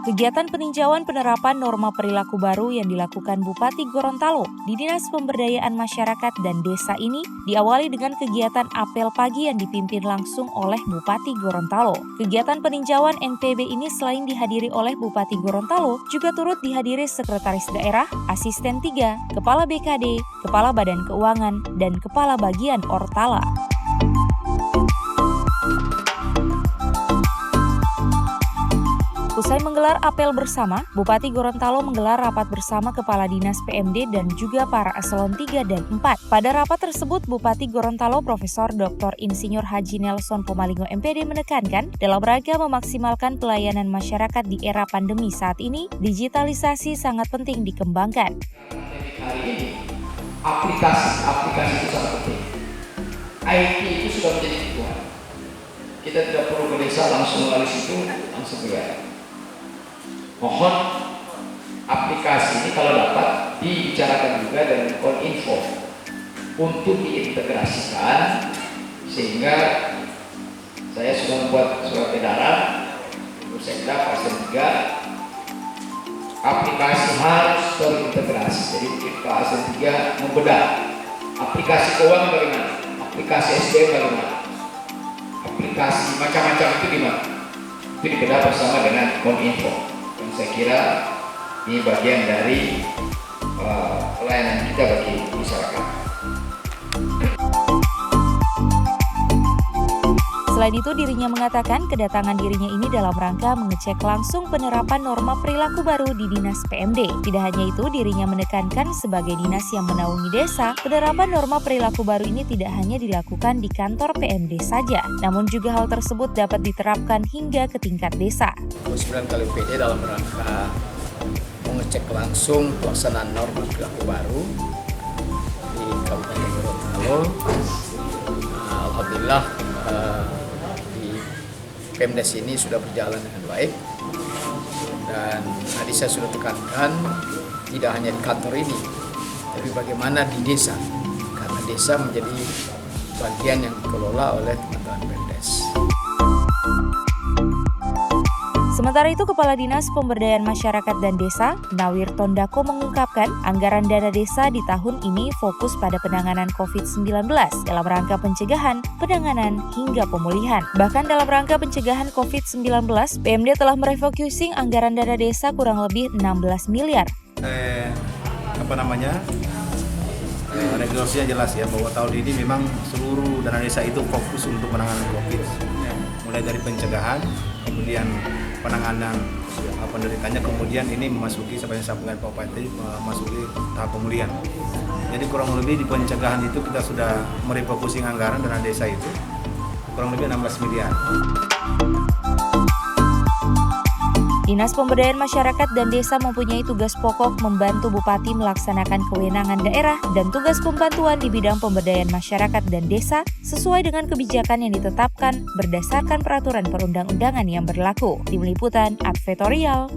Kegiatan peninjauan penerapan norma perilaku baru yang dilakukan Bupati Gorontalo di Dinas Pemberdayaan Masyarakat dan Desa ini diawali dengan kegiatan apel pagi yang dipimpin langsung oleh Bupati Gorontalo. Kegiatan peninjauan NPB ini selain dihadiri oleh Bupati Gorontalo, juga turut dihadiri Sekretaris Daerah, Asisten 3, Kepala BKD, Kepala Badan Keuangan, dan Kepala Bagian Ortala. Usai menggelar apel bersama, Bupati Gorontalo menggelar rapat bersama Kepala Dinas PMD dan juga para eselon 3 dan 4. Pada rapat tersebut, Bupati Gorontalo Profesor Dr. Insinyur Haji Nelson Pomalingo MPD menekankan dalam rangka memaksimalkan pelayanan masyarakat di era pandemi saat ini, digitalisasi sangat penting dikembangkan. Hari ini, aplikasi itu sangat penting. IT itu sudah menjadi kebutuhan. Kita tidak perlu ke desa langsung melalui situ, langsung bayar. Mohon aplikasi ini kalau dapat dibicarakan juga dengan Kominfo untuk diintegrasikan, sehingga saya sudah membuat surat edaran untuk Sekda Pasien 3, aplikasi harus terintegrasi. Jadi Pak Pasien 3 membedah aplikasi keuangan bagaimana, aplikasi SDM bagaimana, aplikasi macam-macam itu gimana, itu dibedah bersama dengan Kominfo. Dan saya kira ini bagian dari pelayanan kita bagi masyarakat. Selain itu, dirinya mengatakan kedatangan dirinya ini dalam rangka mengecek langsung penerapan norma perilaku baru di Dinas PMD. Tidak hanya itu, dirinya menekankan sebagai dinas yang menaungi desa, penerapan norma perilaku baru ini tidak hanya dilakukan di kantor PMD saja, namun juga hal tersebut dapat diterapkan hingga ke tingkat desa. 9 kali PD dalam rangka mengecek langsung pelaksanaan norma perilaku baru di Kabupaten Gorontalo. Alhamdulillah di Pemdes ini sudah berjalan dengan baik, dan tadi saya sudah tekankan tidak hanya di kantor ini, tapi bagaimana di desa, karena desa menjadi bagian yang dikelola oleh teman-teman Pemdes. Sementara itu, Kepala Dinas Pemberdayaan Masyarakat dan Desa, Nawir Tondako mengungkapkan anggaran dana desa di tahun ini fokus pada penanganan COVID-19 dalam rangka pencegahan, penanganan, hingga pemulihan. Bahkan dalam rangka pencegahan COVID-19, PMD telah merefocusing anggaran dana desa kurang lebih 16 miliar. Regulasinya jelas ya, bahwa tahun ini memang seluruh dana desa itu fokus untuk penanganan COVID. Mulai dari pencegahan, kemudian penanganan penderitanya, kemudian ini memasuki seperti yang saya sampaikan Pak Bupati, memasuki tahap pemulihan. Jadi kurang lebih di pencegahan itu kita sudah merefocusing anggaran dana desa itu kurang lebih 16 miliar. Dinas Pemberdayaan Masyarakat dan Desa mempunyai tugas pokok membantu Bupati melaksanakan kewenangan daerah dan tugas pembantuan di bidang pemberdayaan masyarakat dan desa sesuai dengan kebijakan yang ditetapkan berdasarkan peraturan perundang-undangan yang berlaku. Tim Liputan Advertorial.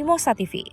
Mimosa TV.